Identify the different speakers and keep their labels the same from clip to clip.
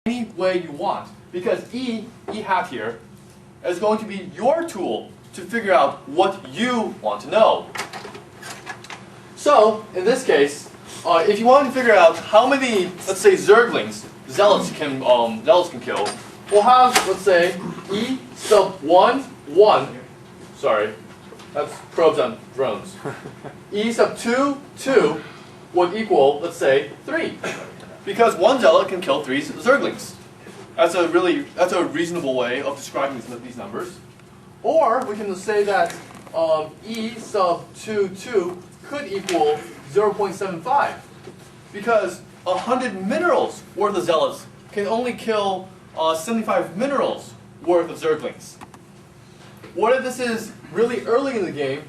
Speaker 1: any way you want, because E hat here, is going to be your tool to figure out what you want to know. So, in this case, if you want to figure out how many, let's say, Zerglings zealots can kill, we'll have, let's say, E sub 1, 1. Sorry, that's probes on drones. E sub 2, 2 would equal, let's say, 3. Because one zealot can kill 3 Zerglings. That's a reasonable way of describing these numbers. Or we can say that E sub 2, 2 could equal 0.75. Because 100 minerals worth of zealots can only kill 75 minerals worth of Zerglings. What if this is really early in the game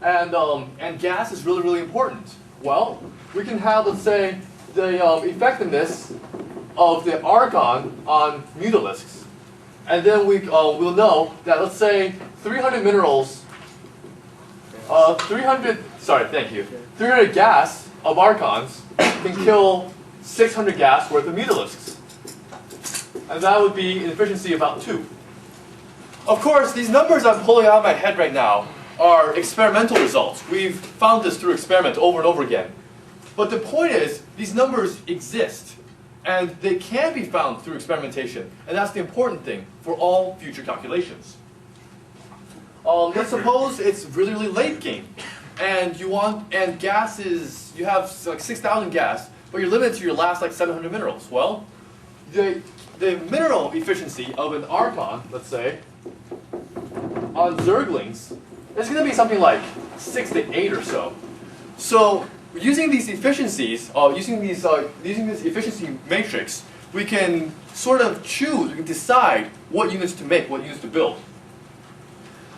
Speaker 1: and gas is really, really important? Well, we can have, let's say, the effectiveness of the argon on mutalisks. And then we'll know that, let's say, 300 minerals, 300 gas of archons can kill 600 gas worth of mutalisks. And that would be an efficiency about 2. Of course, these numbers I'm pulling out of my head right now are experimental results. We've found this through experiment over and over again. But the point is, these numbers exist. And they can be found through experimentation. And that's the important thing for all future calculations. Let's suppose it's really, really late game. And gas is, you have like 6,000 gas, but you're limited to your last like 700 minerals. Well, the mineral efficiency of an archon, let's say, on Zerglings, is going to be something like 6 to 8 or so. So using these efficiencies, using this efficiency matrix, we can sort of choose, we can decide what units to make, what units to build.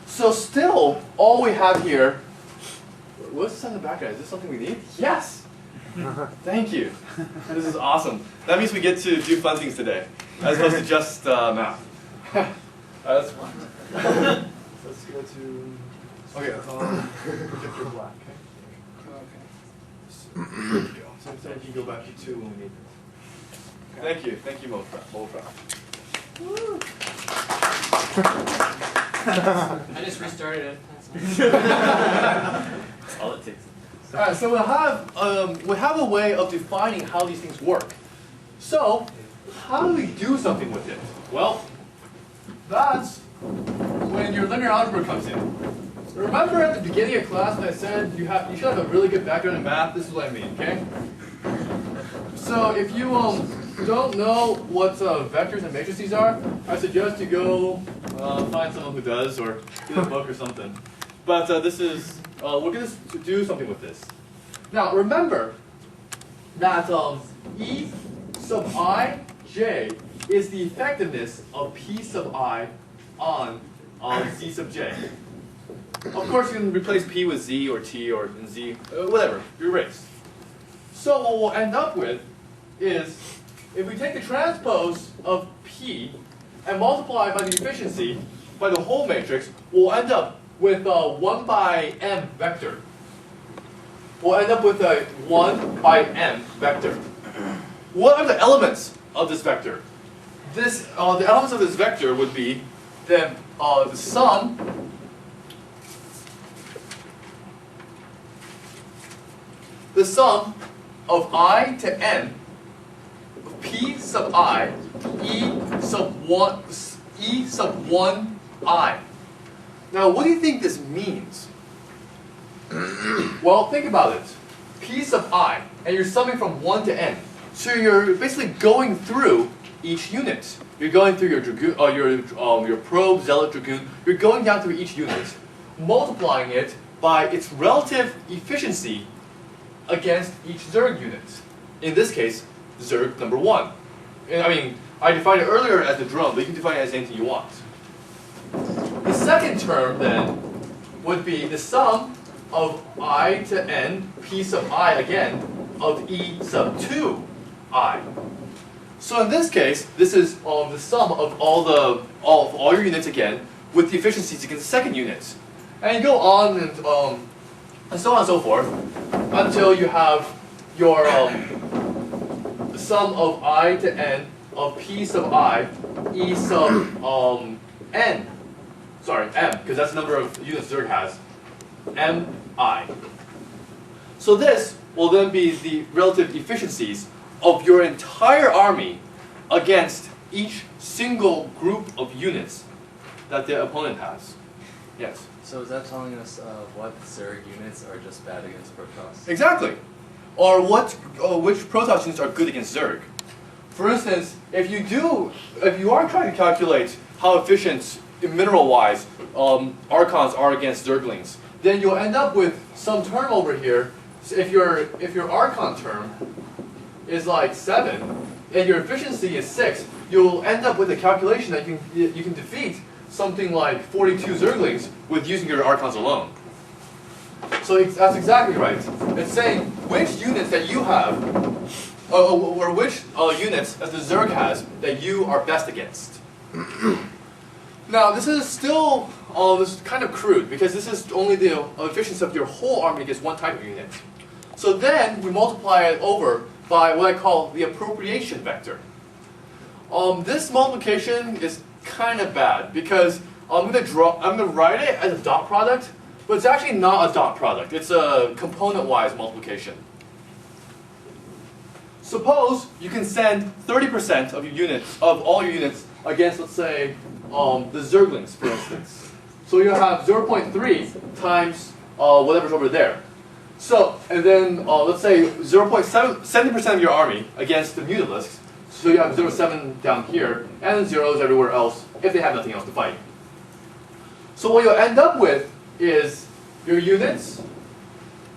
Speaker 1: So still, all we have here, what's this on the back end? Is this something we need? Yes! Thank you. This is awesome. That means we get to do fun things today, as opposed to just math. That's fun.
Speaker 2: Let's go to
Speaker 1: predictor black.
Speaker 2: okay.
Speaker 1: So you can go back to 2 when we need it. Thank you, Molcraft.
Speaker 3: I just restarted it.
Speaker 1: That's all it takes. Alright, so we have a way of defining how these things work. So, how do we do something with it? Well, that's when your linear algebra comes in. Remember at the beginning of class when I said you should have a really good background in math? This is what I mean, okay? So if you don't know what vectors and matrices are, I suggest you go find someone who does, or get a book or something. But this is, we're going to do something with this. Now remember that E sub I j is the effectiveness of P sub I on Z sub j. Of course, you can replace P with Z or T or Z, whatever, you erase. So what we'll end up with is, if we take the transpose of P and multiply by the efficiency, by the whole matrix, we'll end up with a 1 by m vector. We'll end up with a 1 by m vector. What are the elements of this vector? The elements of this vector would be the sum of I to n of P sub I E sub 1 I. Now, what do you think this means? Well, think about it. P sub I, and you're summing from 1 to n. So you're basically going through each unit. You're going through your dragoon, your probe, zealot, dragoon. You're going down through each unit, multiplying it by its relative efficiency against each Zerg unit. In this case, Zerg number 1. And, I mean, I defined it earlier as the drone, but you can define it as anything you want. The second term, then, would be the sum of I to n, P sub I again, of E sub 2 I. So in this case, this is the sum of all your units again, with the efficiencies against the second unit. And you go on and so on and so forth, until you have your the sum of I to n of P sub I E sub n. Sorry, m, because that's the number of units Zerg has. Mi. So this will then be the relative efficiencies of your entire army against each single group of units that the opponent has. Yes?
Speaker 3: So is that telling us what Zerg units are just bad against Protoss?
Speaker 1: Exactly. Or which Protoss units are good against Zerg. For instance, if you are trying to calculate how efficient mineral-wise Archons are against Zerglings, then you'll end up with some term over here. So if your Archon term is like 7 and your efficiency is 6, you'll end up with a calculation that you can defeat something like 42 Zerglings with using your Archons alone. So that's exactly right. It's saying which units that you have, or which units that the Zerg has that you are best against. Now this is still this is kind of crude because this is only the efficiency of your whole army against one type of unit. So then we multiply it over by what I call the appropriation vector. This multiplication is kind of bad because I'm gonna write it as a dot product, but it's actually not a dot product. It's a component-wise multiplication. Suppose you can send 30% of your units, of all your units, against, let's say, the Zerglings, for instance. So you have 0.3 times whatever's over there. So, and then let's say 70% of your army against the Mutalisks. So you have 0.7 down here, and zeros everywhere else if they have nothing else to fight. So what you'll end up with is your units.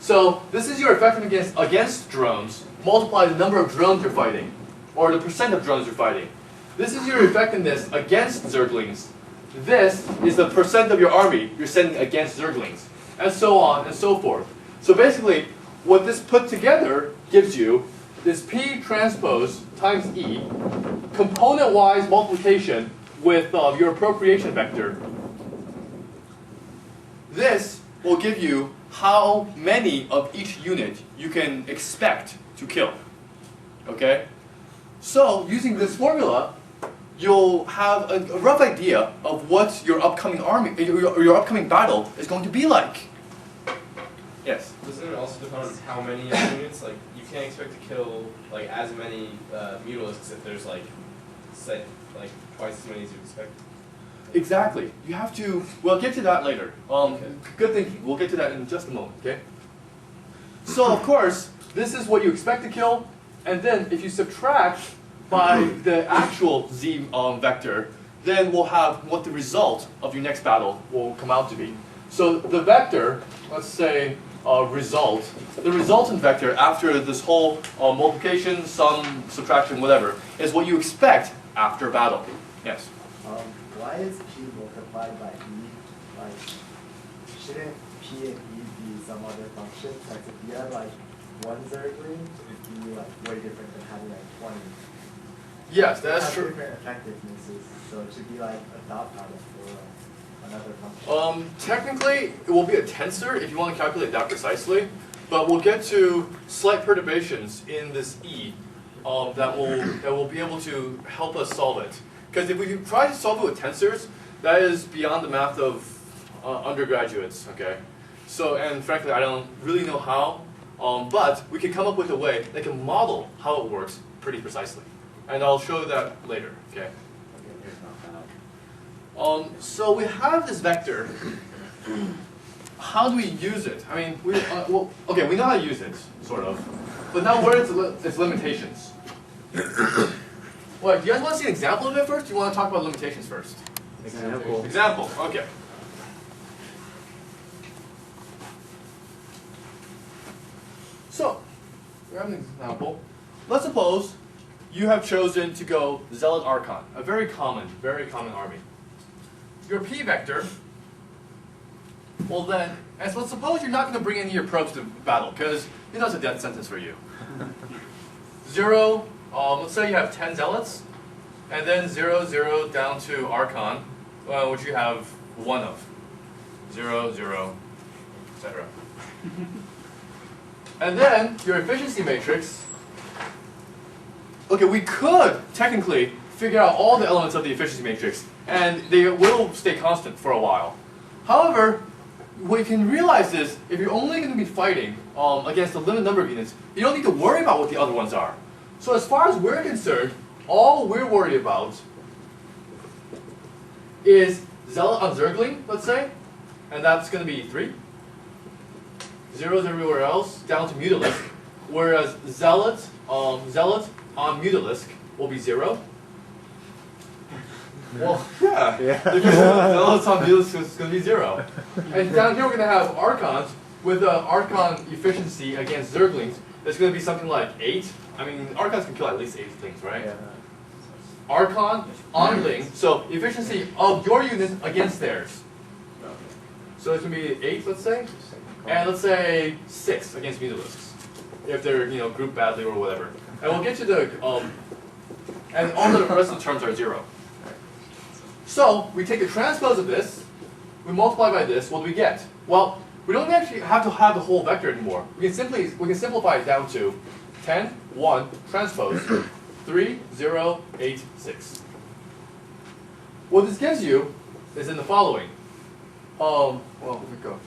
Speaker 1: So this is your effectiveness against drones, multiply the number of drones you're fighting, or the percent of drones you're fighting. This is your effectiveness against Zerglings. This is the percent of your army you're sending against Zerglings, and so on and so forth. So basically, what this put together gives you is P transpose times E, component-wise multiplication with your appropriation vector. This will give you how many of each unit you can expect to kill. Okay? So, using this formula, you'll have a rough idea of what your upcoming army, your upcoming battle is going to be like. Yes?
Speaker 4: Doesn't it also depend on how many units? Like, you can't expect to kill like as many Mutalisks if there's like, say, like twice as many as you expect.
Speaker 1: Exactly. You have to. We'll get to that later.
Speaker 4: Okay.
Speaker 1: Good thinking. We'll get to that in just a moment. Okay. So of course, this is what you expect to kill, and then if you subtract by the actual z vector, then we'll have what the result of your next battle will come out to be. So the vector, let's say result, the resultant vector after this whole multiplication, sum, subtraction, whatever, is what you expect after a battle. Yes.
Speaker 5: Why is P multiplied by E? Like, shouldn't P and E be some other function? Like, if you have like one Zergling, it'd be like way different than having like 20.
Speaker 1: Yes, that's true.
Speaker 5: Different effectivenesses, so it should be like a dot product or another function.
Speaker 1: Technically, it will be a tensor if you want to calculate that precisely, but we'll get to slight perturbations in this E that will be able to help us solve it. Because if we try to solve it with tensors, that is beyond the math of undergraduates, okay? So, and frankly, I don't really know how, but we can come up with a way that can model how it works pretty precisely. And I'll show that later, okay? So we have this vector. How do we use it? I mean, well, okay, we know how to use it, sort of. But now what are its limitations? What, do you guys want to see an example of it first, or do you want to talk about limitations first?
Speaker 5: Example.
Speaker 1: Example, okay. So, we have an example. Let's suppose you have chosen to go Zealot Archon, a very common army. Your P vector, well then, and so let's suppose you're not going to bring any of your probes to battle, because that's a death sentence for you. 0, let's say you have 10 Zealots, and then 0, 0 down to Archon, which you have 1 of. 0, 0, etc. And then your efficiency matrix, okay, we could technically figure out all the elements of the efficiency matrix, and they will stay constant for a while. However, what you can realize is, if you're only going to be fighting against a limited number of units, you don't need to worry about what the other ones are. So as far as we're concerned, all we're worried about is Zealot on Zergling, let's say, and that's going to be 3. Zeros everywhere else, down to Mutalisk, whereas Zealot on Mutalisk will be 0. Well, yeah, because Zealots on Mutalisk is going to be 0. And down here we're going to have Archons with Archon efficiency against Zerglings. That's going to be something like 8. I mean, Archons can kill at least 8 things, right? Yeah. Archon on Ling, so efficiency of your unit against theirs. So it's going to be 8, let's say, and let's say 6 against Mutalisks, if they're grouped badly or whatever. And we'll get to the and all the rest of the terms are 0. So we take the transpose of this, we multiply by this. What do we get? Well, we don't actually have to have the whole vector anymore. We can simplify it down to 10, 1 transpose 3, 0, 8, 6. What this gives you is in the following. Well, here we go.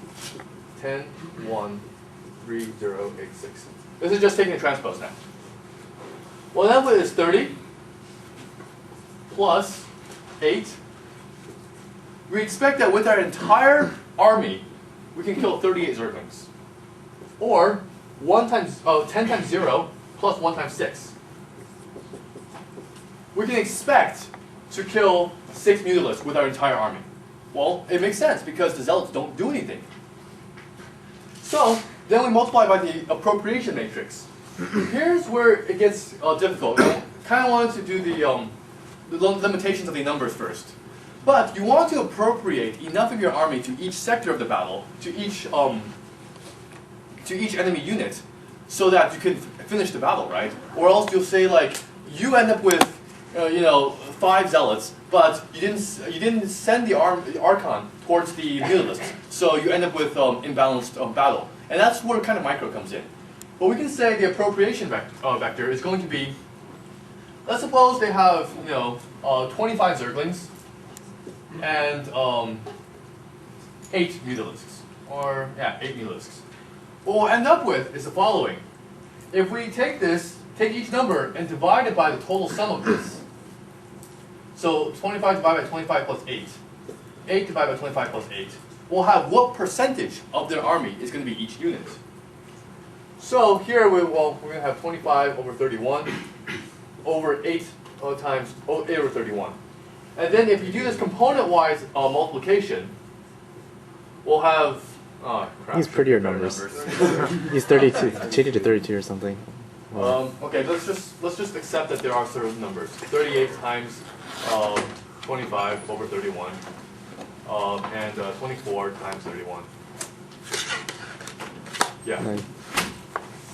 Speaker 1: 10, 1, 3, 0, 8, 6. This is just taking the transpose now. Well, that is 30 plus 8. We expect that with our entire army, we can kill 38 Zerglings. Or 10 times 0 plus 1 times 6. We can expect to kill 6 Mutalisks with our entire army. Well, it makes sense because the Zealots don't do anything. So, then we multiply by the appropriation matrix. Here's where it gets difficult. I kind of wanted to do the limitations of the numbers first. But you want to appropriate enough of your army to each sector of the battle, to each enemy unit, so that you can finish the battle, right? Or else you'll say like you end up with 5 Zealots, but you didn't send the Archon towards the Mutalisks, so you end up with imbalanced battle, and that's where kind of micro comes in. But we can say the appropriation vector is going to be. Let's suppose they have 25 Zerglings and 8 Mutalisks, or 8 Mutalisks. What we'll end up with is the following. If we take each number and divide it by the total sum of this, so 25 divided by 25 plus 8, 8 divided by 25 plus 8, we'll have what percentage of their army is going to be each unit. So here we're going to have 25 over 31 over 8 times 8 over 31. And then if you do this component-wise multiplication, we'll have
Speaker 6: These prettier numbers. He's 32. Change it to 32 or something.
Speaker 1: Okay, let's just accept that there are certain numbers. 38 times 25 over 31, and 24 times 31. Yeah.
Speaker 6: Nice.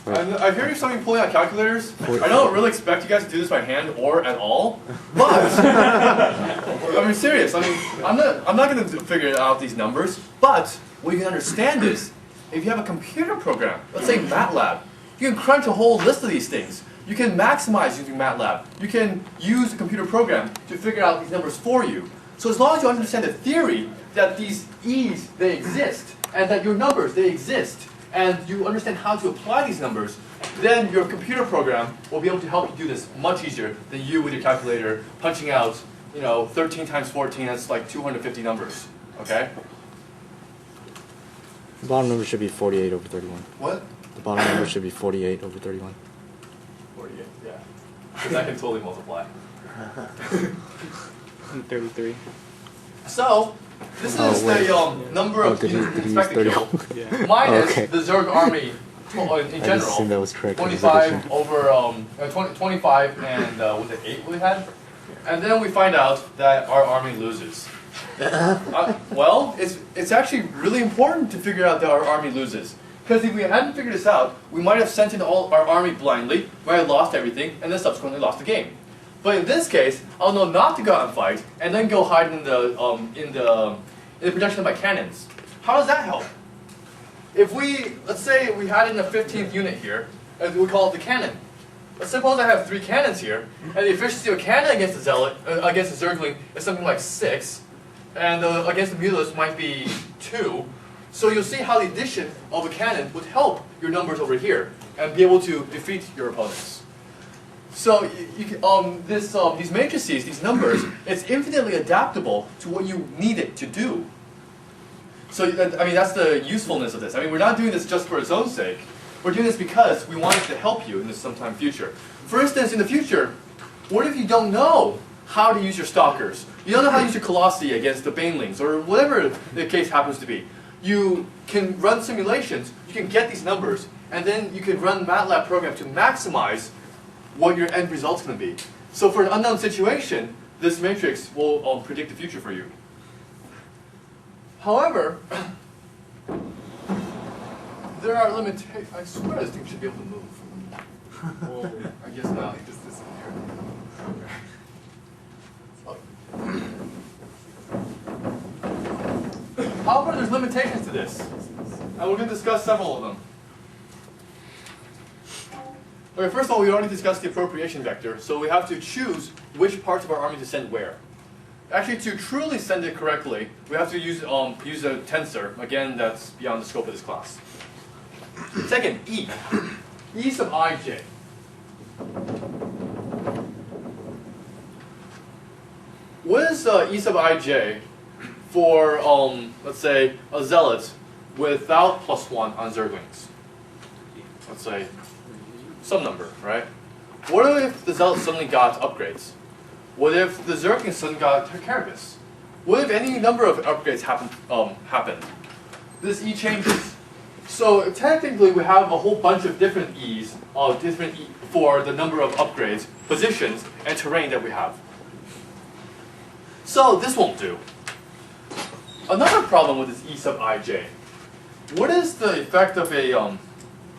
Speaker 1: And I hear you something pulling out calculators. I don't really expect you guys to do this by hand or at all, but I mean, serious. I mean, I'm not going to figure out these numbers. But what you can understand is, if you have a computer program, let's say MATLAB, you can crunch a whole list of these things. You can maximize using MATLAB. You can use a computer program to figure out these numbers for you. So as long as you understand the theory that these e's they exist and that your numbers they exist, and you understand how to apply these numbers, then your computer program will be able to help you do this much easier than you with your calculator punching out, 13 times 14, that's like 250 numbers, okay?
Speaker 6: The bottom number should be 48 over 31.
Speaker 1: What?
Speaker 6: The bottom number should be 48 over 31.
Speaker 1: 48, yeah. Because I can totally multiply.
Speaker 6: 33.
Speaker 1: So, this is the number of units expected to kill, minus the Zerg army in general.
Speaker 6: assumed that was correct.
Speaker 1: 25 over 25 and was it 8 we had? And then we find out that our army loses. Well, it's actually really important to figure out that our army loses. Because if we hadn't figured this out, we might have sent in all our army blindly, might have lost everything, and then subsequently lost the game. But in this case, I'll know not to go out and fight, and then go hide in the protection of my cannons. How does that help? If let's say we had in the 15th unit here, and we call it the cannon. let's suppose I have 3 cannons here, and the efficiency of a cannon against the zealot, against the zergling is something like 6, and against the mutalisk might be 2. So you'll see how the addition of a cannon would help your numbers over here and be able to defeat your opponents. So these matrices, these numbers, it's infinitely adaptable to what you need it to do. So I mean, that's the usefulness of this. I mean, we're not doing this just for its own sake. We're doing this because we want it to help you in the sometime future. For instance, in the future, what if you don't know how to use your stalkers? You don't know how to use your colossi against the banelings, or whatever the case happens to be. You can run simulations, you can get these numbers, and then you can run MATLAB programs to maximize what your end result's going to be. So for an unknown situation, this matrix will predict the future for you. However, there are limitations. I swear this thing should be able to move. Well, I guess not. It just disappeared. However, there's limitations to this, and we're going to discuss several of them. Okay, first of all, we already discussed the appropriation vector, so we have to choose which parts of our army to send where. Actually, to truly send it correctly, we have to use a tensor. Again, that's beyond the scope of this class. Second, E. E sub ij. What is E sub ij for, let's say, a zealot without +1 on zerglings? Let's say some number, right? What if the zealot suddenly got upgrades? What if the zerglings suddenly got carapace? What if any number of upgrades happened? This E changes. So technically, we have a whole bunch of different E's, for the number of upgrades, positions, and terrain that we have. So this won't do. Another problem with this E sub ij. What is the effect of a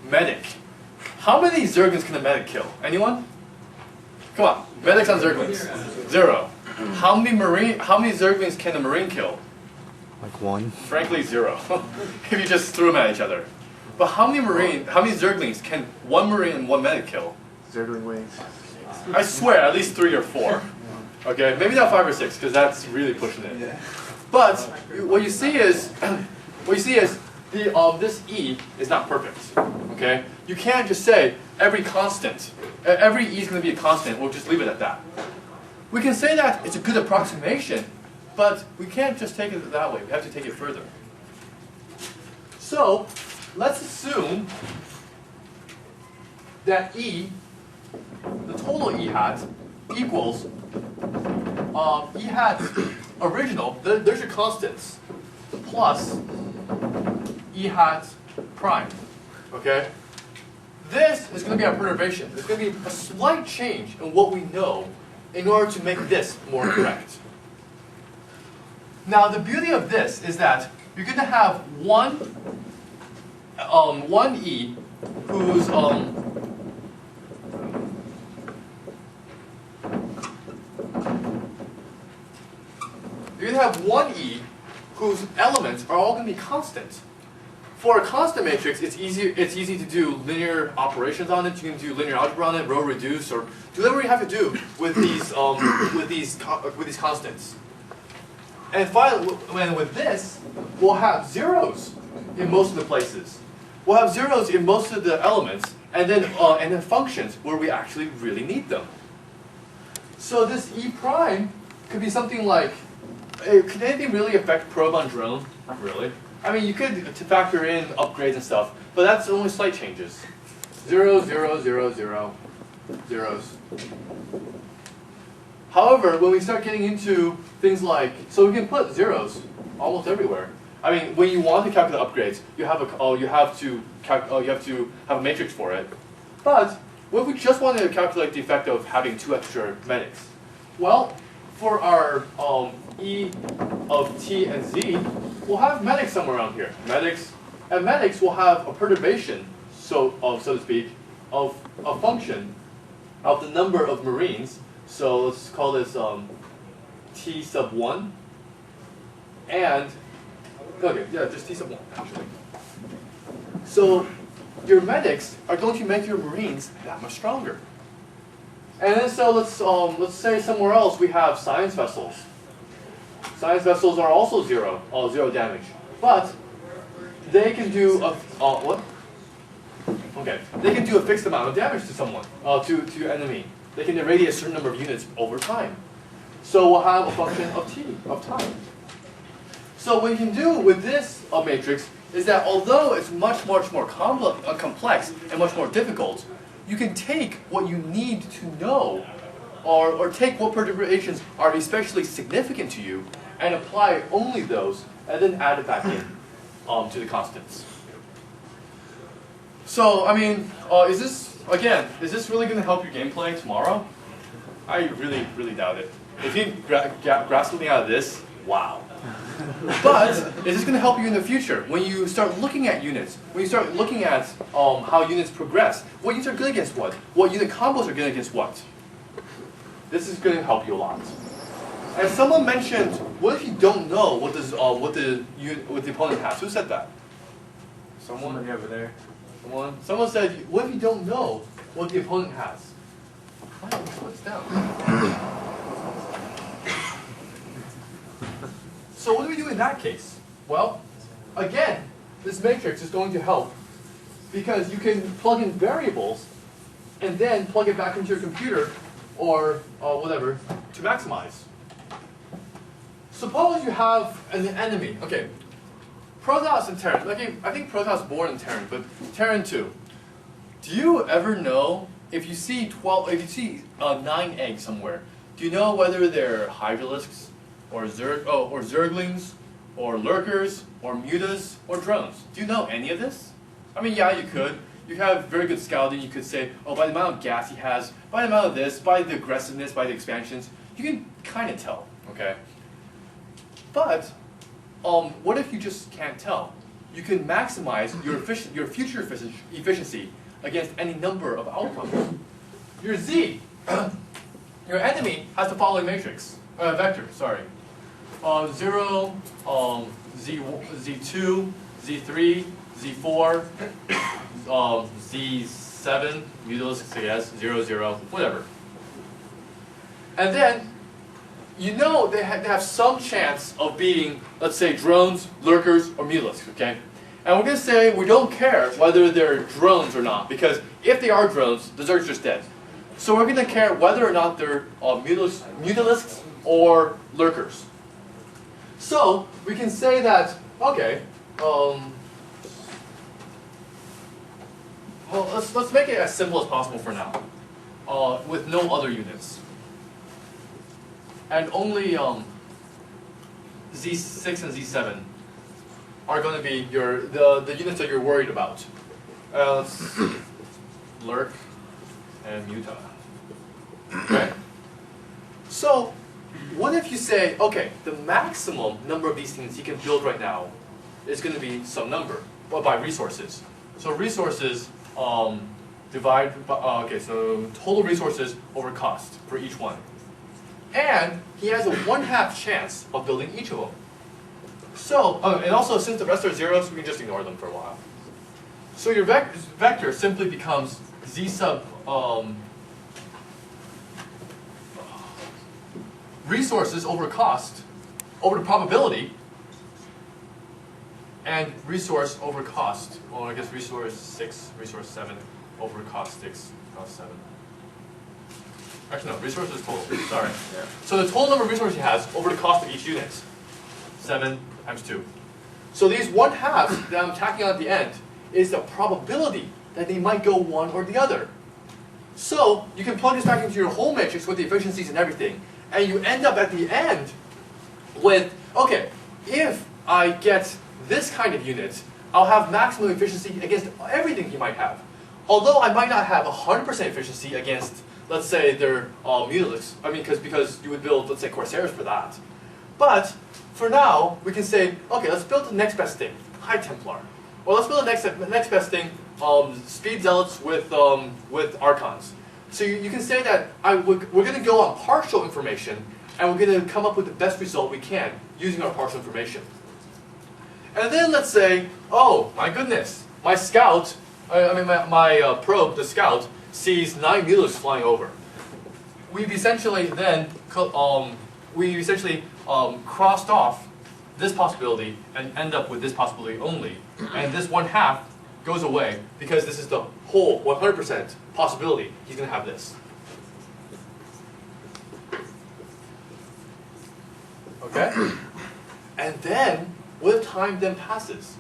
Speaker 1: medic? How many zerglings can a medic kill? Anyone? Come on, medics on zerglings. 0. How many zerglings can a marine kill?
Speaker 6: Like 1.
Speaker 1: Frankly, 0. If you just threw them at each other. But how many zerglings can 1 marine and 1 medic kill?
Speaker 2: Zergling wings.
Speaker 1: I swear, at least 3 or 4. Okay, maybe not 5 or 6, because that's really pushing it.
Speaker 2: Yeah.
Speaker 1: But what you see is, this E is not perfect. Okay, you can't just say every E is going to be a constant. We'll just leave it at that. We can say that it's a good approximation, but we can't just take it that way. We have to take it further. So let's assume that E, the total E hat, equals E hat original, there's your constants, plus E hat prime. Okay? This is going to be our perturbation. There's going to be a slight change in what we know in order to make this more correct. Now the beauty of this is that you're going to have one E whose you're going to have one E whose elements are all going to be constant. For a constant matrix, it's easy to do linear operations on it. You can do linear algebra on it, row reduce, or do whatever you have to do with these constants. And finally, with this, we'll have zeros in most of the places. We'll have zeros in most of the elements, and then functions where we actually really need them. So this E prime could be something like, could anything really affect probe on drone? Not really. I mean, you could factor in upgrades and stuff, but that's only slight changes. 0, 0, 0, 0, zeros. However, when we start getting into things like, so we can put zeros almost everywhere. I mean, when you want to calculate upgrades, you have to have a matrix for it. But what if we just wanted to calculate the effect of having 2 extra medics? Well, for our E of T and Z, we'll have medics somewhere around here. Medics will have a perturbation, so to speak, of a function of the number of marines. So let's call this T sub 1. And okay, yeah, just T sub 1 actually. So your medics are going to make your marines that much stronger. And then so let's say somewhere else we have science vessels. Science vessels are also zero damage, but they can do what? Okay, they can do a fixed amount of damage to someone, to enemy. They can irradiate a certain number of units over time. So we'll have a function of t, of time. So what you can do with this matrix is that although it's much more complex and much more difficult, you can take what you need to know, or take what perturbations are especially significant to you, and apply only those, and then add it back in to the constants. So, I mean, is this really going to help your gameplay tomorrow? I really, really doubt it. If you grasp something out of this, wow. But is this going to help you in the future when you start looking at units? When you start looking at how units progress, what units are good against what unit combos are good against what? This is going to help you a lot. And someone mentioned, what if you don't know what the opponent has? Who said that? Someone
Speaker 3: over there.
Speaker 1: Someone said, what if you don't know what the opponent has? Why don't you put this down? So what do we do in that case? Well, again, this matrix is going to help because you can plug in variables and then plug it back into your computer or whatever to maximize. Suppose you have an enemy. Okay, Protoss and Terran. Okay, I think Protoss born in Terran, but Terran too. Do you ever know if you see 9 eggs somewhere? Do you know whether they're hydralisks or zerglings or lurkers or mutas or drones? Do you know any of this? I mean, yeah, you could. You have very good scouting. You could say, oh, by the amount of gas he has, by the amount of this, by the aggressiveness, by the expansions, you can kind of tell. Okay. But what if you just can't tell? You can maximize your future efficiency against any number of outcomes. Your Z, your enemy has the following matrix, vector, sorry. 0, Z2, Z3, Z4, Z7, mutalisks, I guess, 0, 0, whatever. And then, you know they have some chance of being, let's say, drones, lurkers, or mutalisks, okay? And we're going to say we don't care whether they're drones or not, because if they are drones, the Zerg's just dead. So we're going to care whether or not they're mutalisks or lurkers. So we can say that, okay, well, let's make it as simple as possible for now, with no other units. And only Z6 and Z7 are going to be the units that you're worried about. Let's see. Lurk and Muta. Okay? So, what if you say, okay, the maximum number of these things you can build right now is going to be some number, but by resources. So resources divide by, okay, so total resources over cost for each one. And he has a 1/2 chance of building each of them. So, and also since the rest are zeros, we can just ignore them for a while. So your vector simply becomes Z sub resources over cost over the probability, and resource over cost. Well, I guess resource 6, resource 7 over cost 6, cost 7. Actually, no, resources total. Sorry. Yeah. So the total number of resources he has over the cost of each unit. 7 times 2. So these 1/2 that I'm tacking on at the end is the probability that they might go one or the other. So you can plug this back into your whole matrix with the efficiencies and everything, and you end up at the end with, okay, if I get this kind of unit, I'll have maximum efficiency against everything he might have. Although I might not have 100% efficiency against, let's say, their mutalisks. I mean, because you would build, let's say, Corsairs for that. But for now, we can say, okay, let's build the next best thing, High Templar. Or let's build the next best thing, Speed Zealots with Archons. So you can say that we're going to go on partial information, and we're going to come up with the best result we can using our partial information. And then let's say, oh my goodness, my scout, my probe, the scout, sees 9 mutalisks flying over. we've essentially then crossed off this possibility and end up with this possibility only. And this 1/2 goes away because this is the whole 100% possibility he's going to have this. Okay? And then, with time then passes,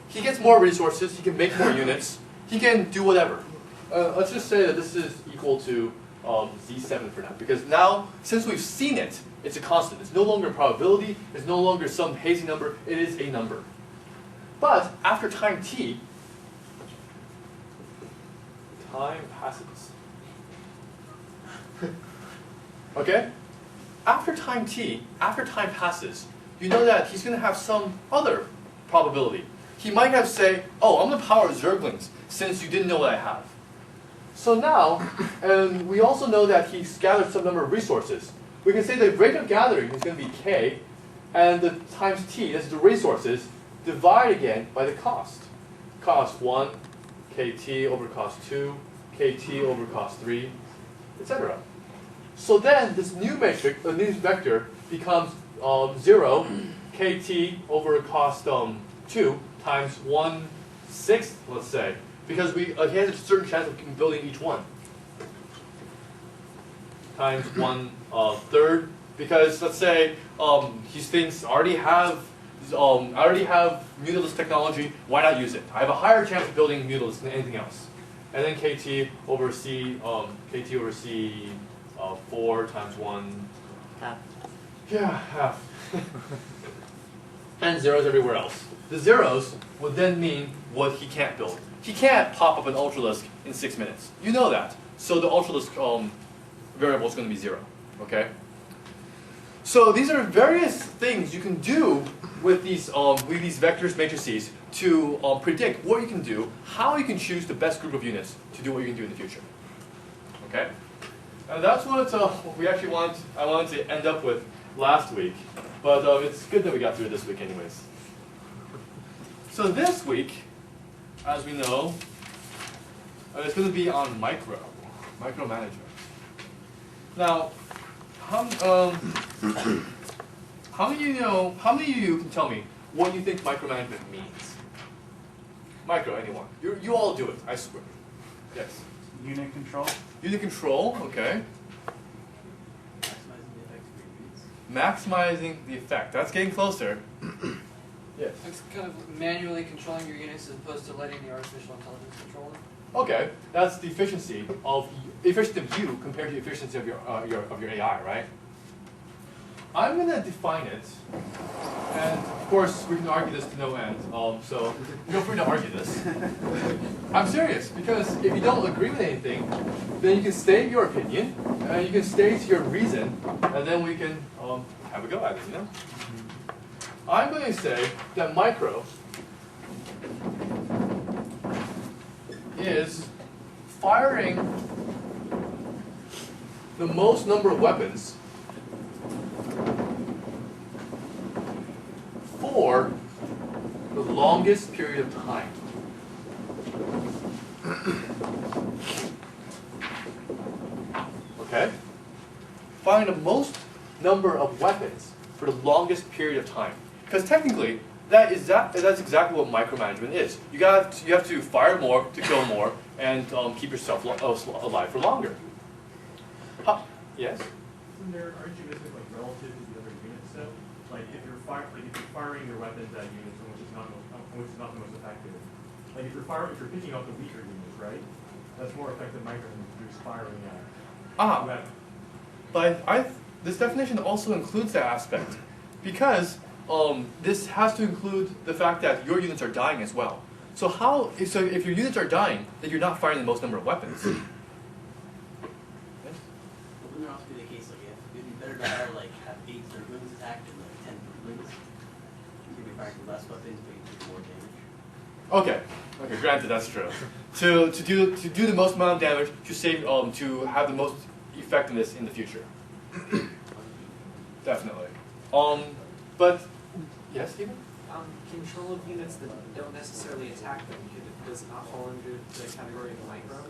Speaker 1: he gets more resources, he can make more units, he can do whatever. Let's just say that this is equal to Z7 for now, because now, since we've seen it, it's a constant. It's no longer a probability, it's no longer some hazy number, it is a number. But after time t, time passes. Okay? After time t, after time passes, you know that he's going to have some other probability. He might have say, oh, I'm going to power Zerglings, since you didn't know what I have. So now, we also know that he's gathered some number of resources. We can say the rate of gathering is going to be k, and the times t, that's the resources, divide again by the cost. Cost 1, kt over cost 2, kt over cost 3, etc. So then this new matrix, the new vector, becomes 0, kt over cost 2 times 1/6, let's say, because he has a certain chance of building each one. Times 1/3, because let's say these things already have mutalist technology. Why not use it? I have a higher chance of building mutalist than anything else. And then kt over c 4 times 1.
Speaker 6: Half.
Speaker 1: Yeah, half. And zeros everywhere else. The zeros would then mean what he can't build. He can't pop up an ultralisk in 6 minutes. You know that. So the ultralisk variable is going to be 0. Okay? So these are various things you can do with these vectors, matrices, to predict what you can do, how you can choose the best group of units to do what you can do in the future. Okay? And that's what I wanted to end up with last week. But it's good that we got through this week anyways. So this week, as we know, it's going to be on micromanagement. Now, how many of you can tell me what you think micromanagement means? Micro, anyone? You all do it, I swear. Yes.
Speaker 7: Unit control.
Speaker 1: Unit control, okay.
Speaker 7: Maximizing the effect of your units.
Speaker 1: Maximizing the effect. That's getting closer. Yes.
Speaker 2: It's kind of manually controlling your units as opposed to letting the artificial intelligence control them.
Speaker 1: Okay, that's the efficiency of you compared to the efficiency of your AI, right? I'm going to define it, and of course we can argue this to no end. So feel free to argue this. I'm serious, because if you don't agree with anything, then you can state your opinion, and you can state your reason, and then we can have a go at it. You know. I'm going to say that micro is firing the most number of weapons for the longest period of time. Okay? Firing the most number of weapons for the longest period of time. Because technically, that's exactly what micromanagement is. You have to fire more to kill more and keep yourself alive for longer. Yes?
Speaker 8: Isn't there, aren't you missing like relative to the other units though? Like if you're firing your weapons at units which is not the most effective. Like if you're picking up the weaker units, right? That's more effective micro than you're just firing at weapons.
Speaker 1: But this definition also includes that aspect, because this has to include the fact that your units are dying as well. So if your units are dying, then you're not firing the most number of weapons. Yes?
Speaker 7: Wouldn't there also be the case like it'd be better to hire like have 8 Zerglings attacked than like 10 Zerglings? You'd be firing less weapons but you do more damage.
Speaker 1: Okay, granted that's true. to do the most amount of damage to save to have the most effectiveness in the future. Definitely. But yes, Stephen?
Speaker 9: control of units that don't necessarily attack them, does it not fall under the category of micro?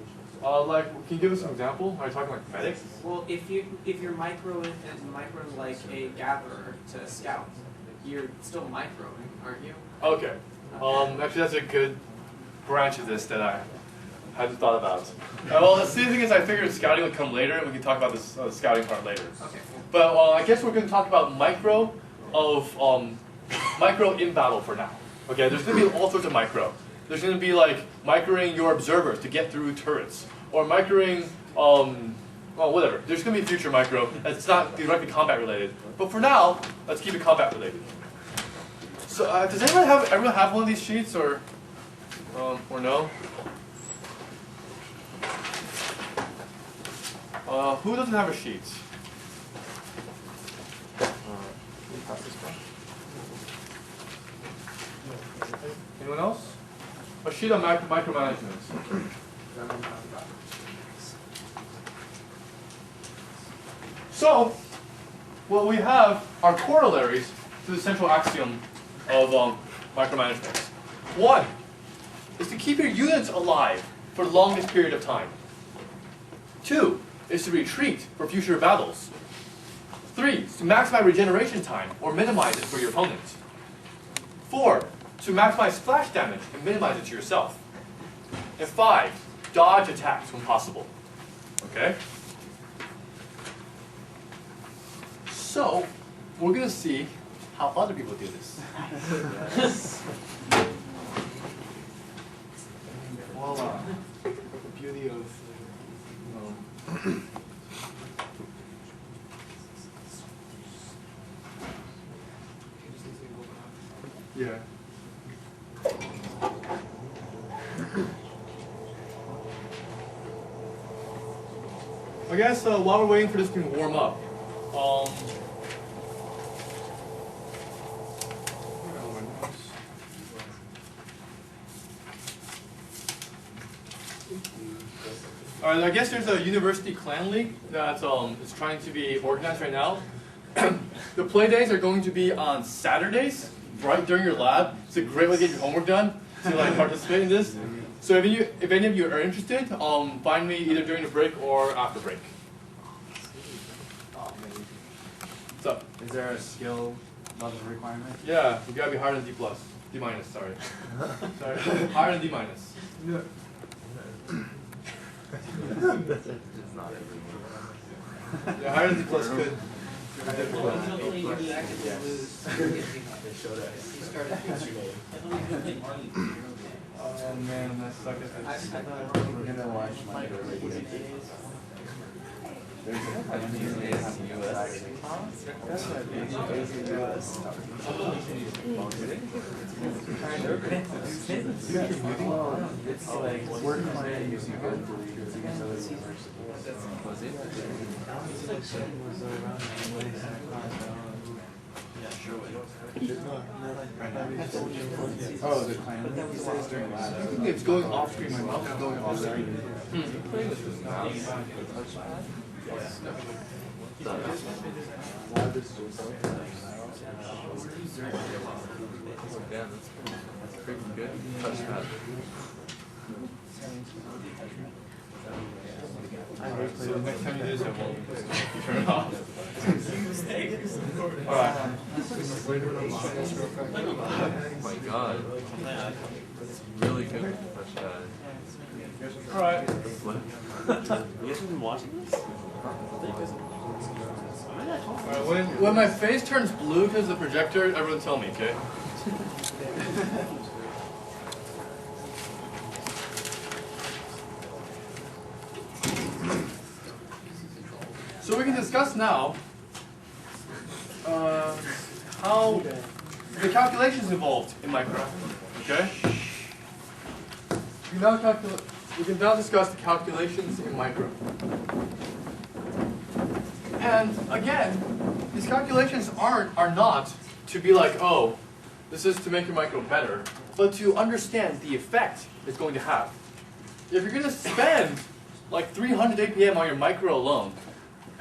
Speaker 1: Like, can you give us an example? Are you talking like medics?
Speaker 9: Well, if you're microing like a gatherer to scout, you're still microing, aren't you?
Speaker 1: Okay. Actually, that's a good branch of this that I hadn't thought about. Well, the thing is, I figured scouting would come later, and we can talk about this scouting part later.
Speaker 9: Okay.
Speaker 1: But I guess we're going to talk about micro in battle for now. Okay, there's going to be all sorts of micro. There's going to be like microing your observers to get through turrets, or microing, well, whatever. There's going to be future micro that's not directly combat related. But for now, let's keep it combat related. So, does everyone have one of these sheets, or no? Who doesn't have a sheet? Anyone else? A sheet on micromanagement. So, what we have are corollaries to the central axiom of micromanagement. One is to keep your units alive for the longest period of time. Two is to retreat for future battles. Three is to maximize regeneration time or minimize it for your opponent. Four, to maximize splash damage and minimize it to yourself. And five, dodge attacks when possible. Okay? So, we're going to see how other people do this. Voila. The beauty of yeah. I guess while we're waiting for this to warm up, alright, I guess there's a university clan league that is trying to be organized right now. The play days are going to be on Saturdays, right during your lab. It's a great way to get your homework done, to like participate in this. So if any of you are interested, find me either during the break or after break. What's up?
Speaker 10: Is there a skill level requirement?
Speaker 1: Yeah, you gotta be higher than D+. D minus, sorry. Sorry, higher than D minus.
Speaker 3: It's not everyone.
Speaker 1: Yeah, higher than D+ could.
Speaker 2: Hopefully you actively lose.
Speaker 3: They showed us.
Speaker 2: You started yesterday.
Speaker 1: Oh man, that sucks.
Speaker 10: We're gonna watch my
Speaker 3: There's a It's like work plan using good was it?
Speaker 10: Yeah, sure. Oh, the clan.
Speaker 1: It's going off screen. My mouse is going off screen.
Speaker 3: Yeah, that's freaking good. Touchpad.
Speaker 1: So next time you do this, I won't turn it off. Alright.
Speaker 3: Oh my god. It's really good touchpad.
Speaker 1: Alright.
Speaker 7: You guys have been watching this?
Speaker 1: Alright, when my face turns blue because of the projector, everyone tell me, okay? So we can discuss now how the calculations involved in Minecraft, okay? We can now discuss the calculations in Minecraft. And again, these calculations are not to be like, oh, this is to make your micro better, but to understand the effect it's going to have. If you're going to spend like 300 APM on your micro alone,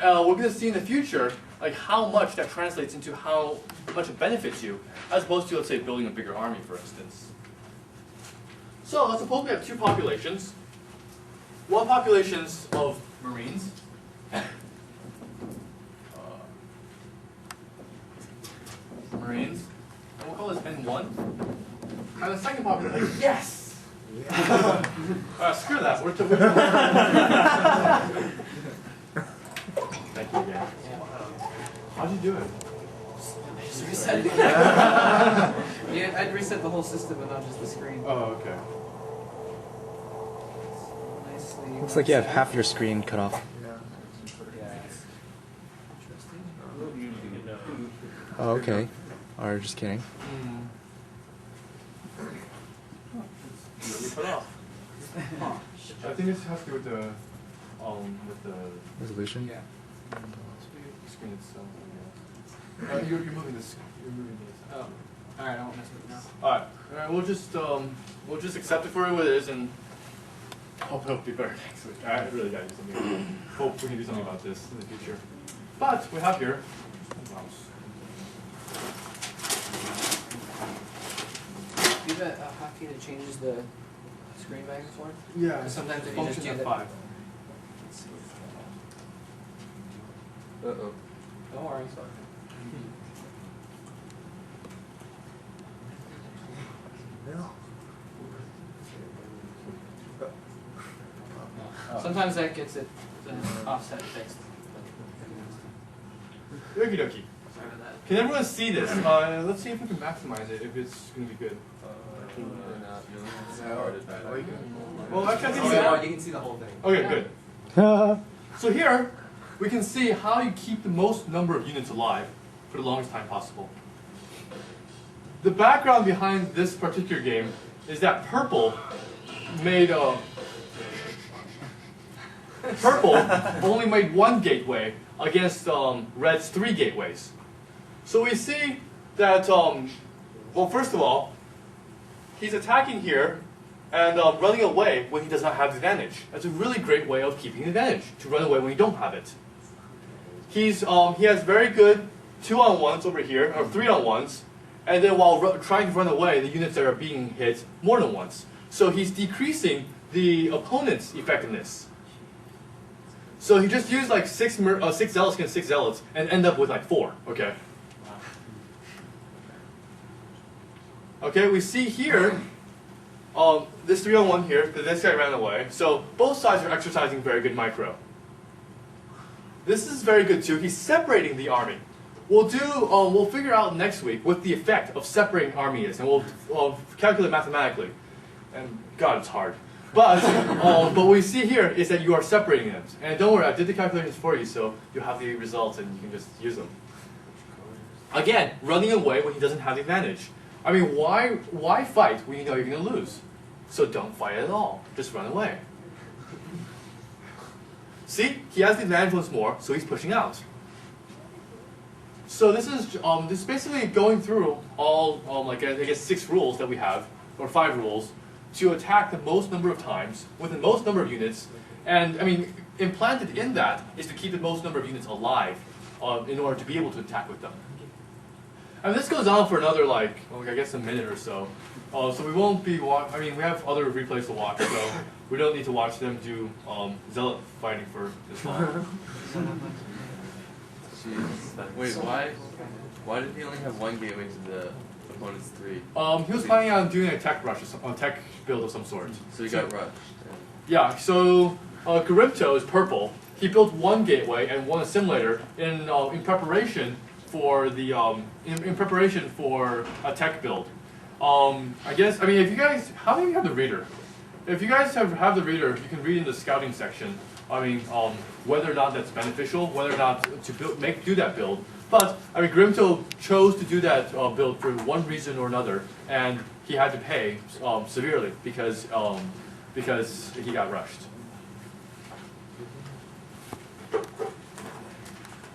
Speaker 1: we're going to see in the future like how much that translates into how much it benefits you, as opposed to, let's say, building a bigger army, for instance. So let's suppose we have two populations. One population's of Marines. Marines. And we'll call this N1. And the second population, yes! Screw that. We're Thank you again. How'd you do it?
Speaker 2: Just reset it. Yeah, I'd reset the whole system and not just the screen.
Speaker 1: Oh, okay.
Speaker 2: Nicely.
Speaker 6: Looks like you have half your screen cut off. Oh, okay. Or just kidding.
Speaker 1: Really cut off. I think it has to do with the
Speaker 6: Resolution?
Speaker 1: Yeah. Screen itself. Yeah. You're moving this. You're moving this.
Speaker 2: Oh. Alright, I won't mess with it now.
Speaker 1: Alright. We'll just accept it for what it is and hope it'll be better next week. I really gotta do something. Hope we can do something about this in the future. But we have here.
Speaker 2: Do you have a hotkey that changes the screen back and forth?
Speaker 1: Yeah.
Speaker 2: Sometimes if you just
Speaker 1: function
Speaker 2: do
Speaker 1: at
Speaker 2: that.
Speaker 1: 5.
Speaker 3: Uh-oh.
Speaker 2: Don't worry. Sometimes that gets it offset fixed.
Speaker 1: Okie dokie.
Speaker 2: Sorry about that.
Speaker 1: Can everyone see this? Let's see if we can maximize it, if it's going to be good. Well, actually, I can see that.
Speaker 3: You can see the whole thing.
Speaker 1: Okay, good. So here, we can see how you keep the most number of units alive for the longest time possible. The background behind this particular game is that purple made purple only made one gateway against red's 3 gateways. So we see that, well, first of all, he's attacking here and running away when he does not have the advantage. That's a really great way of keeping the advantage, to run away when you don't have it. He has very good 2-on-1s over here, or 3-on-1s, and then while trying to run away, the units that are being hit more than once. So he's decreasing the opponent's effectiveness. So he just used like 6 zealots against 6 zealots and end up with like 4, okay? Okay, we see here, this 3-on-1 here, this guy ran away. So both sides are exercising very good micro. This is very good too. He's separating the army. We'll figure out next week what the effect of separating army is, and we'll calculate mathematically. And God, it's hard. But what we see here is that you are separating them. And don't worry, I did the calculations for you, so you have the results and you can just use them. Again, running away when he doesn't have the advantage. I mean, why fight when you know you're going to lose? So don't fight at all. Just run away. See, he has the advantage once more, so he's pushing out. So this is basically going through all like I guess 6 rules that we have, or 5 rules, to attack the most number of times with the most number of units. And I mean, implanted in that is to keep the most number of units alive in order to be able to attack with them. And this goes on for another I guess a minute or so. So we won't be I mean, we have other replays to watch, so we don't need to watch them do zealot fighting for this long.
Speaker 3: Jeez. Wait, why did he only have 1 gateway to the opponent's 3?
Speaker 1: He was planning on doing a tech rush, a tech build of some sort.
Speaker 3: So he got rushed.
Speaker 1: Yeah, so Garimto is purple. He built 1 gateway and 1 assimilator in preparation for the in preparation for a tech build. I guess, I mean, if you guys, how many of you have the reader? If you guys have the reader, you can read in the scouting section. I mean, whether or not that's beneficial, whether or not to do that build. But I mean, Grimto chose to do that build for one reason or another, and he had to pay severely because he got rushed.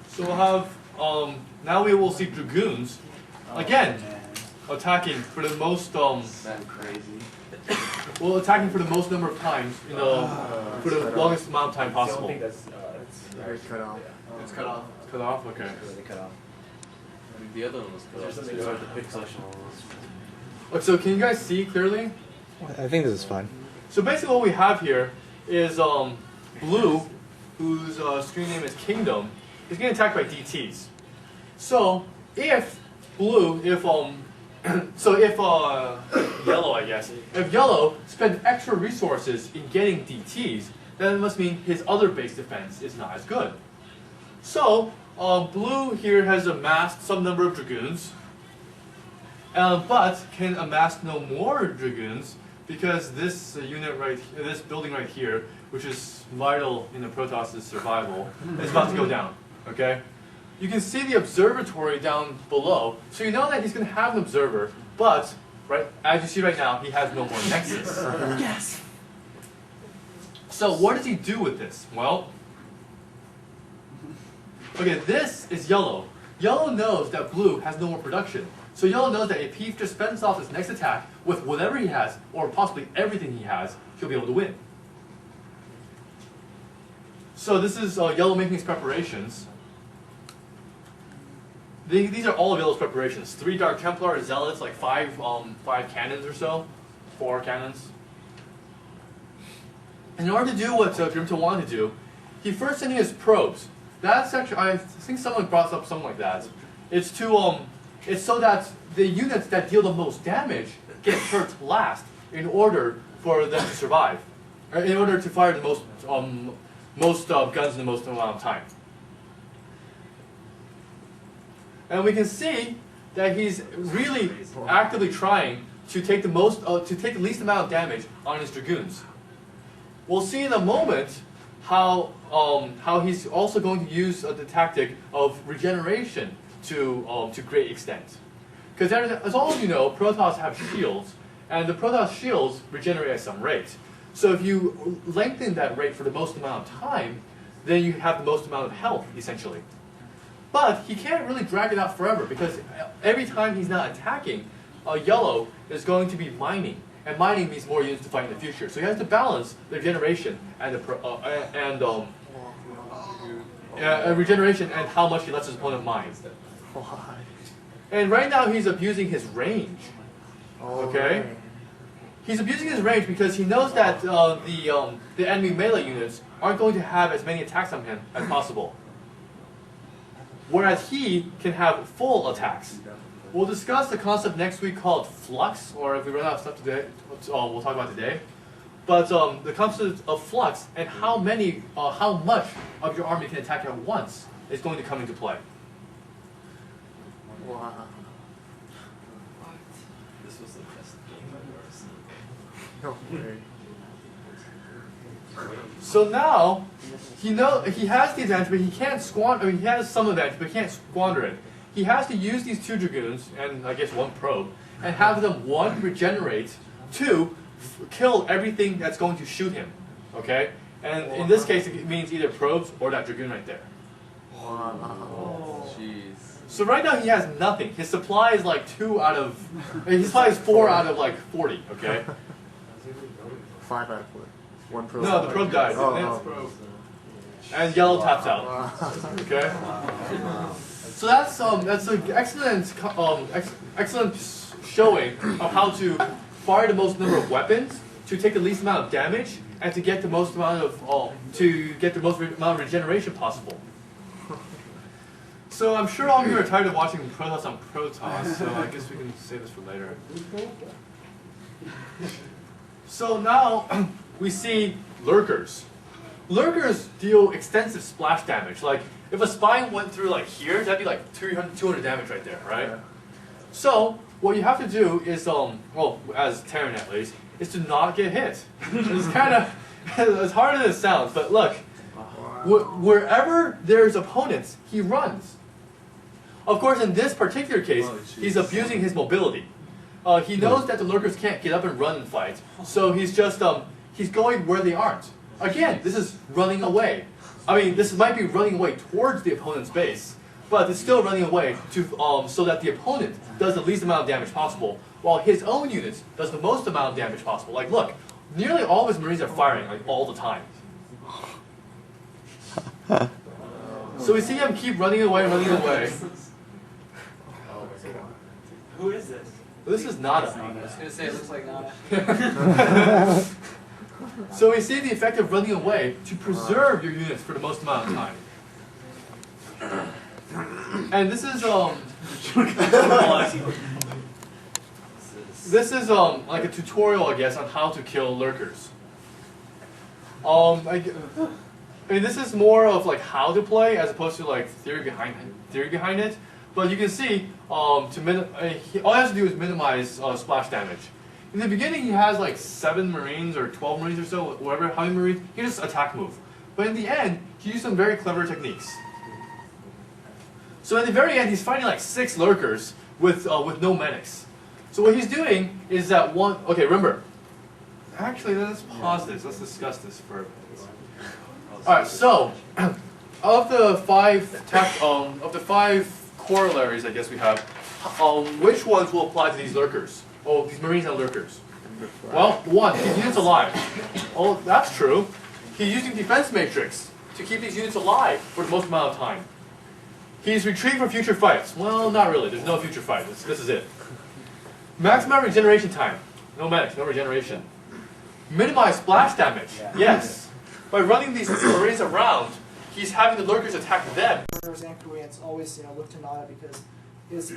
Speaker 1: So we'll have now we will see dragoons again attacking for the most
Speaker 3: That's crazy.
Speaker 1: well, attacking for the most number of times for the longest amount of time possible.
Speaker 10: I don't think that's
Speaker 5: cut off.
Speaker 2: It's cut off.
Speaker 1: Cut off? Okay.
Speaker 3: They cut off. The other one was cut off.
Speaker 2: Something
Speaker 3: too.
Speaker 2: about
Speaker 3: The pixelation one was.
Speaker 1: So can you guys see clearly?
Speaker 6: I think this is fun.
Speaker 1: So basically what we have here is Blue, whose screen name is Kingdom, is getting attacked by DTs. So if Blue, so if Yellow, I guess, if Yellow spends extra resources in getting DTs, then it must mean his other base defense is not as good. So Blue here has amassed some number of Dragoons, but can amass no more Dragoons because this unit right, this building right here, which is vital in the Protoss' survival, is about to go down. Okay, you can see the observatory down below, so you know that he's going to have an observer, but right as you see right now, he has no more nexus.
Speaker 2: Yes.
Speaker 1: So what does he do with this? Well, okay, this is Yellow. Yellow knows that Blue has no more production. So Yellow knows that if he just fends off his next attack with whatever he has, or possibly everything he has, he'll be able to win. So this is Yellow making his preparations. These are all of Yellow's preparations. 3 Dark Templar Zealots, like 5 cannons or so. 4 cannons. In order to do what Grimto wanted to do, he first sent in his probes. That's actually, I think someone brought up something like that. It's to it's so that the units that deal the most damage get hurt last in order for them to survive, or in order to fire the most guns in the most amount of time. And we can see that he's really actively trying to take the least amount of damage on his Dragoons. We'll see in a moment how he's also going to use the tactic of regeneration to great extent. Because as all of you know, Protoss have shields, and the Protoss shields regenerate at some rate. So if you lengthen that rate for the most amount of time, then you have the most amount of health, essentially. But he can't really drag it out forever, because every time he's not attacking, Yellow is going to be mining. And mining means more units to fight in the future. So he has to balance the regeneration and regeneration and how much he lets his opponent mine. And right now he's abusing his range. Okay? He's abusing his range because he knows that the enemy melee units aren't going to have as many attacks on him as possible. Whereas he can have full attacks. We'll discuss the concept next week called flux, or if we run out of stuff today, we'll talk about today. But the concept of flux and how much of your army can attack at once is going to come into play.
Speaker 5: Wow.
Speaker 3: This was the best game I've ever seen.
Speaker 5: No way.
Speaker 1: So now he has the advantage, but he can't squander. I mean, he has some advantage, but he can't squander it. He has to use these 2 Dragoons and I guess 1 probe, and have them 1 regenerate, 2 kill everything that's going to shoot him. Okay, and in this case it means either probes or that Dragoon right there.
Speaker 5: Wow.
Speaker 3: Jeez.
Speaker 1: So right now he has nothing. His supply is like 2 out of. His supply is 4 out of like 40. Okay.
Speaker 5: 5 out of 4. 1 probe.
Speaker 1: No, the probe died.
Speaker 5: Oh.
Speaker 1: And Yellow taps out.
Speaker 5: Wow.
Speaker 1: Okay. So that's an excellent showing of how to fire the most number of weapons to take the least amount of damage and to get the most amount of amount of regeneration possible. So I'm sure all of you are tired of watching Protoss on Protoss, so I guess we can save this for later. So now we see lurkers. Lurkers deal extensive splash damage. Like if a spine went through like here, that'd be like 200 damage right there, right? Yeah. So what you have to do is, well, as Terran at least, is to not get hit. It's kind of, as hard as it sounds, but look, wherever there's opponents, he runs. Of course, in this particular case, he's abusing his mobility. He knows that the lurkers can't get up and run and fight, so he's just he's going where they aren't. Again, this is running away. I mean, this might be running away towards the opponent's base, but it's still running away to so that the opponent does the least amount of damage possible, while his own units does the most amount of damage possible. Like, look, nearly all of his Marines are firing like all the time. So we see him keep running away, running away.
Speaker 7: Who is this?
Speaker 1: This is Nada.
Speaker 2: I was gonna say it looks like Nada.
Speaker 1: So we see the effect of running away to preserve your units for the most amount of time. And this is like a tutorial, I guess, on how to kill lurkers. I mean, this is more of like how to play as opposed to like theory behind it. But you can see, all he has to do is minimize splash damage. In the beginning, he has like 7 Marines or 12 Marines or so, whatever, how many Marines, he just attack move. But in the end, he used some very clever techniques. So in the very end, he's fighting like 6 lurkers with no medics. So what he's doing is that okay, remember, actually, let's pause this, let's discuss this for a minute. Alright, so, of the 5 corollaries, I guess we have, which ones will apply to these lurkers? Oh, these Marines and lurkers. Well, 1, keep units alive. Oh, that's true. He's using defense matrix to keep these units alive for the most amount of time. He's retreating for future fights. Well, not really. There's no future fight. This is it. Maximum regeneration time. No medics, no regeneration. Minimize splash damage. Yes. By running these Marines around, he's having the lurkers attack them.
Speaker 11: And Koreans always look to Nada because his